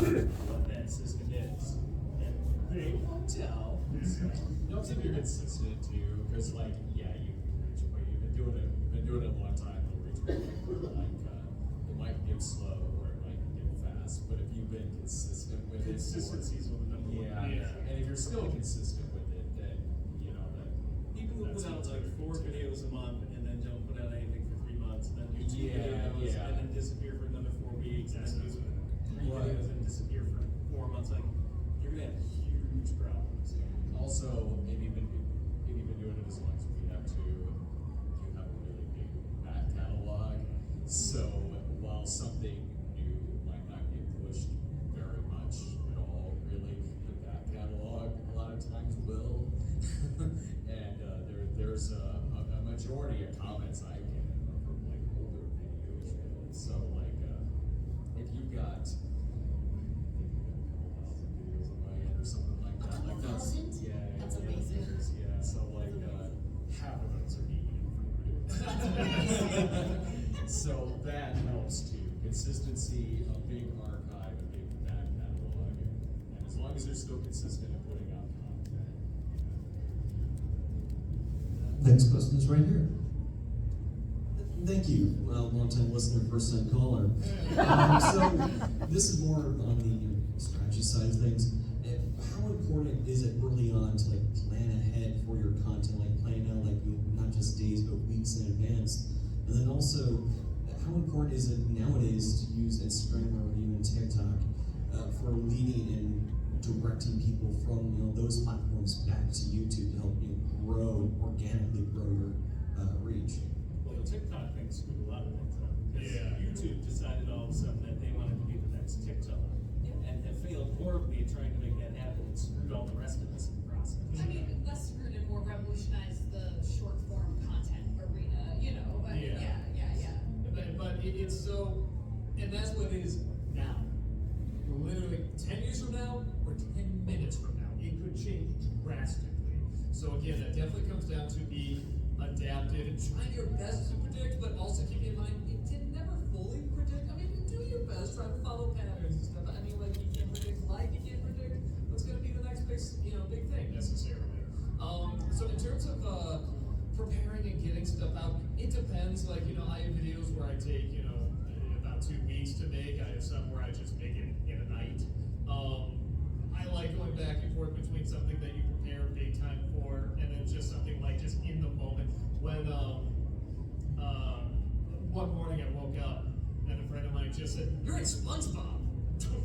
what that system is. And they won't tell. You don't think you're consistent too, because like, yeah, you've reached a point. You've been doing it a long time. You'll reach a point where like it might get slow or it might get fast. But if you've been consistent with it, Consistency is one of the number one. and if you're still consistent with it, then you know that People who that's put out like what's 4 videos a month and then don't put out anything for 3 months, and then do 2 videos and then disappear for another 4 weeks, and then do 3 Right. videos and disappear for 4 months. Like, you're gonna have huge problems. Also, if you've been doing it as long as we have to, you have a really big back catalog. So while something new might not get pushed very much at all, really, the back catalog a lot of times will. And there's a majority of comments I get are from like older videos. So like if you've got videos on my end or something like that, like that's That's amazing. yeah. So like half of those are needed for So that helps too. Consistency, a big archive, a big back catalog, and as long as they're still consistent in putting out content. Next question is right here. Thank you, long-time listener, first-time caller. So this is more on the strategy side of things. How important is it early on to like plan ahead for your content, like plan out like not just days but weeks in advance? And then also, how important is it nowadays to use Instagram or even TikTok for leading and directing people from those platforms back to YouTube to help organically grow your reach? Well, the TikTok thing screwed a lot of things up. Because YouTube decided all of a sudden that they wanted to be the next TikTok. And have failed horribly at trying to make that happen and screwed all the rest of us in the process. I mean, less screwed and more revolutionized the short form content arena, but yeah. But it's so, and that's what it is now. Literally 10 years from now or 10 minutes from now, it could change drastically. So again, that definitely comes down to be adaptive and trying your best to predict, but also keep in mind, it can never fully predict. I mean, you do your best, try to follow patterns and stuff. I mean, like you can't predict what's going to be the next big thing necessarily. So in terms of preparing and getting stuff out, it depends. Like, I have videos where I take, about 2 weeks to make. I have some where I just make it in a night. I like going back and forth between something that you prepare big time for and then just something like just in the moment. When one morning I woke up and a friend of mine just said, "You're in SpongeBob."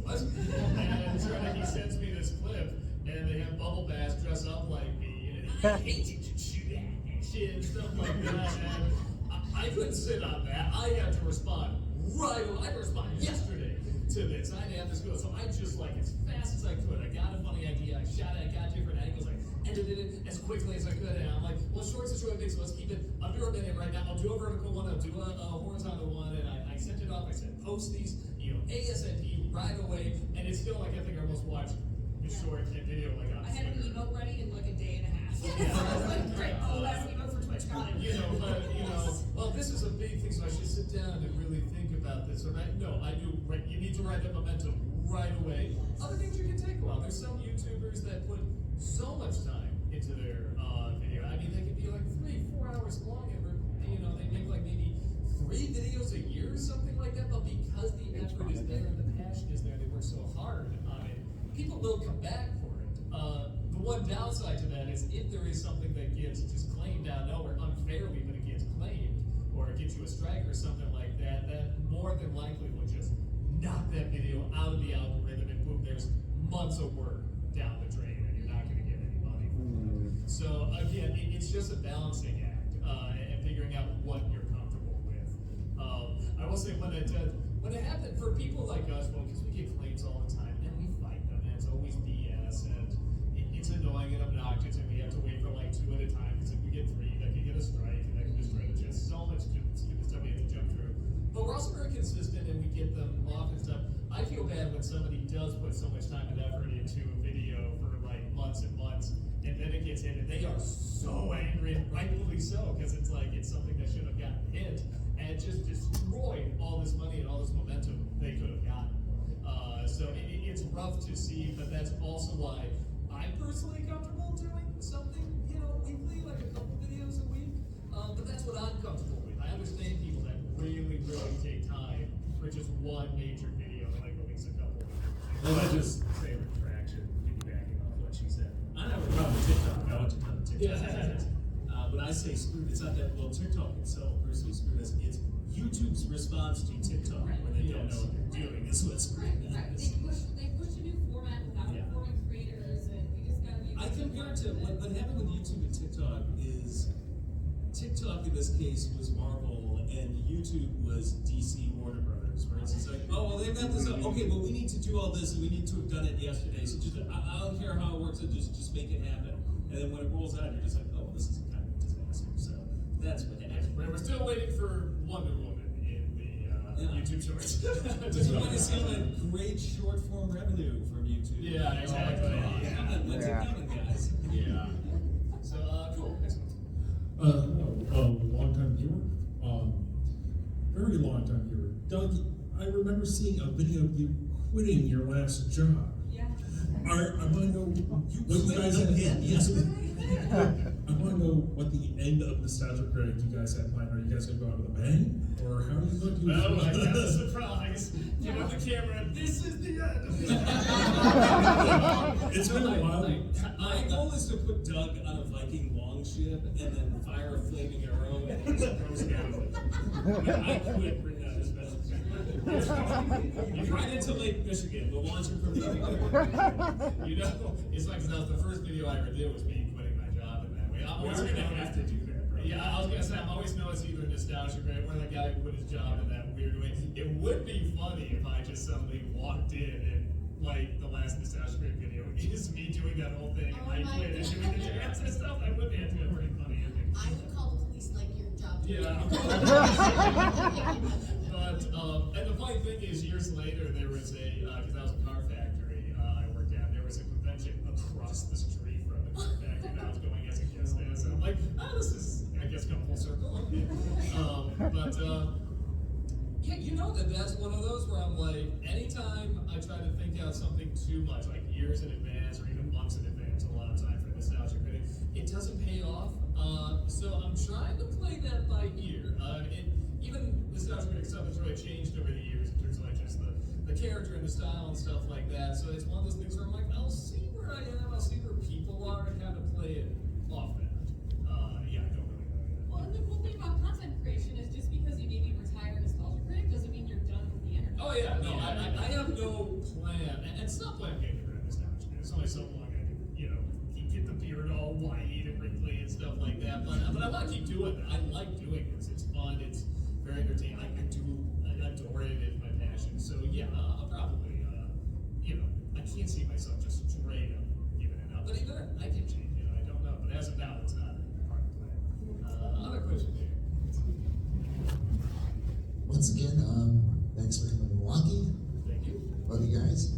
What? And he sends me this clip and they have Bubble Bass dress up like me and I hate you to shoot at and shit and stuff like that. And I couldn't sit on that. I had to respond right away. I responded yesterday to this. I had this go. So I just like as fast as I could. I got a funny idea. I shot it. I got different angles. I edited it as quickly as I could. And I'm like, well, shorts is really big, so let's keep it under a minute right now. I'll do a vertical one. I'll do a horizontal one. And I sent it off. I said, post these, ASAP right away. And it's still like I think our most watched short video like on I had an emote ready in like a day and a half. Yeah. I was like, great, last emote for Twitch, got it. Well, this is a big thing, so I should sit down and really think about this. No, I do. You need to ride that momentum right away. Other things you can take a while. There's some YouTubers that put so much time into their video. I mean, they could be like 3-4 hours long, and they make like maybe 3 videos a year or something like that. But because the effort is there and the passion is there, they work so hard on it. People will come back for it. The one downside to that is if there is something that gets just claimed out of nowhere unfairly, but it gets claimed, or it gets you a strike or something like that, that more than likely will just knock that video out of the algorithm and boom, there's months of work down the drain and you're not going to get any money from it. So again, it's just a balancing act and figuring out what you're comfortable with. I will say when it happened for people like us, well, because we get claims all the time and we fight them, and it's always BS and it's annoying and obnoxious, and we have to wait for like 2 at a time because if we get 3, that can get a strike, and that can destroy the chest. So much stupid stuff we have to jump through. But we're also very consistent, and we get them off and stuff. I feel bad when somebody does put so much time and effort into a video for like months and months, and then it gets hit, and they are so angry, and rightfully so, because it's like it's something that should have gotten hit, and it just destroyed all this money and all this momentum they could have gotten. So it's rough to see, but that's also why I'm personally comfortable doing something, weekly, like a couple videos a week. But that's what I'm comfortable with. I understand people that really take time for just one major video, like release a couple. Well, I just favorite traction, piggybacking off what she said. I have a problem with TikTok. I watch a ton of TikTok. Yeah. When I say screwed, it's not that, well, TikTok itself personally screwed us. It's YouTube's response to TikTok when they don't know what they're doing. Is what's screwed us. They push a new format without informing creators, and we just gotta be. I compare it to what happened with YouTube and TikTok is TikTok in this case was Marvel and YouTube was DC Warner Brothers, where it's just like, oh, well, they've got this up. Okay, but we need to do all this and we need to have done it yesterday. So just, I don't care how it works, just make it happen. And then when it rolls out, you're just like, oh, this is kind of a disaster. So that's what happened. We're still waiting for Wonder Woman in the YouTube shorts. Just want to see all that great short form revenue from YouTube. Yeah, exactly. When's it coming, guys? Yeah. So, cool. Next one. Long time viewer, very long time viewer. Doug, I remember seeing a video of you quitting your last job. Yeah. I want to know what you quit guys again? Yes. I want to know what the end of Nostalgia Critic you guys have planned. Are you guys going to go out with a bang, or how are you going to? Oh my God, a surprise! Give up the camera. This is the end. It's been a while. My goal is to put Doug on a Viking longship and then fire a flaming arrow and he's supposed to I quit bringing out his best. He's right into Lake Michigan. We'll launch him from the It's like, 'cause that was the first video I ever did was me quitting my job in that way. I'm always gonna have to do that, bro. Yeah, I was gonna say, I'm always known as either Nostalgia Critic or the guy who quit his job in that weird way. It would be funny if I just suddenly walked in and, like, the last Nostalgia Critic video is me doing that whole thing, and Oh I my quit and doing the God. dance and stuff. That would be actually a pretty funny ending. I would call the police like your job. Yeah. But, and the funny thing is, years later, there was because that was a car factory I worked at, there was a convention across the street from the car factory that I was going as a guest at, so I'm like, this is, I guess, come full circle. Okay. Yeah, that's one of those where I'm like, anytime I try to think out something too much, like years in advance or even months in advance, a lot of time for Nostalgia Critic, it doesn't pay off. So I'm trying to play that by ear. Even Nostalgia Critic stuff has really changed over the years in terms of like just the character and the style and stuff like that. So it's one of those things where I'm like, I'll see where I am, I'll see where people are, and kind of play it off that. Yeah, I don't really know yet. Well, and the cool thing about content creation is just because you maybe retire Nostalgia Critic doesn't mean you're done with the internet. Oh yeah, no, I have no plan, and it's not plan getting rid of Nostalgia Critic. It's only so long I can, get the beard all white and wrinkly and stuff like that. But I want to keep doing it. I like doing this. It's fun. It's very entertaining. I adore it. It's my passion. So yeah, I'll probably, I can't see myself just straight up giving it up. But even then, I can change. I don't know. But as of now, it's not part of the plan. Other question here. Once again, thanks for coming to Milwaukee. Thank you. Love you guys.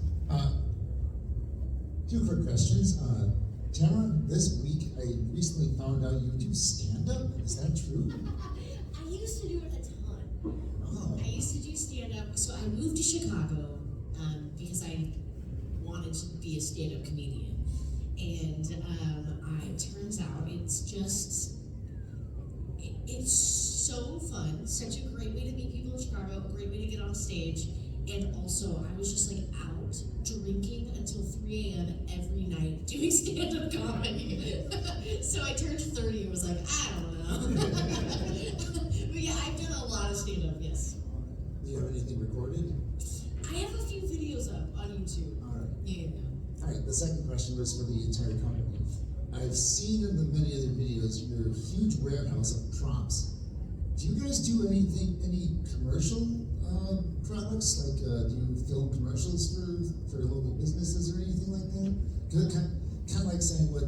Two quick questions. Tamara, this week I recently found out you do stand-up. Is that true? I used to do it a ton. Oh. I used to do stand-up. So I moved to Chicago because I wanted to be a stand-up comedian. And it turns out it's so fun. Such a great way to meet people in Chicago, a great way to get on stage. And also, I was just like out drinking until 3 a.m. every night doing stand-up comedy. So I turned 30 and was like, I don't know. But yeah, I've done a lot of stand-up, yes. Do you have anything recorded? I have a few videos up on YouTube. All right. Yeah. All right. The second question was for the entire company. I've seen in the many other videos your huge warehouse of props. Do you guys do any commercial products? Like, do you film commercials for local businesses or anything like that? Kind of like saying what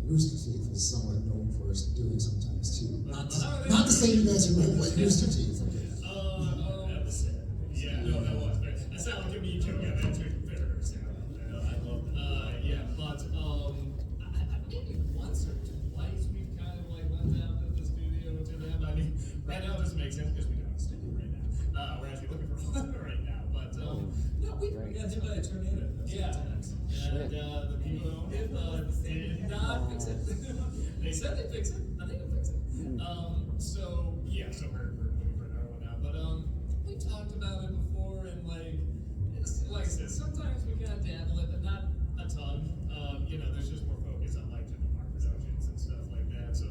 Rooster Teeth is somewhat known for doing sometimes too. Not to say you guys are like Rooster Teeth. Okay. That was sad. Yeah, no, that was. That sounded like a me joke. Yeah, that's very fair. I love that. Yeah, but maybe once or twice we've kind of like went down to the studio to them. I mean, right now it doesn't make sense because we don't have a studio right now. We're actually looking for one right now, but no, we got hit by a tornado. That's Yeah, intense. and the people who owned it did not fix it. They said they'd fix it, and they didn't fix it. So we're looking for another one now. But we talked about it before, and like I said, sometimes we gotta dabble it, but not a ton. There's just more focus on like general art productions and stuff like that. So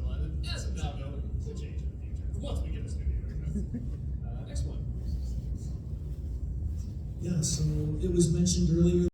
as of now, no, it could change in the future. Once we get a studio, next one. Yeah, so it was mentioned earlier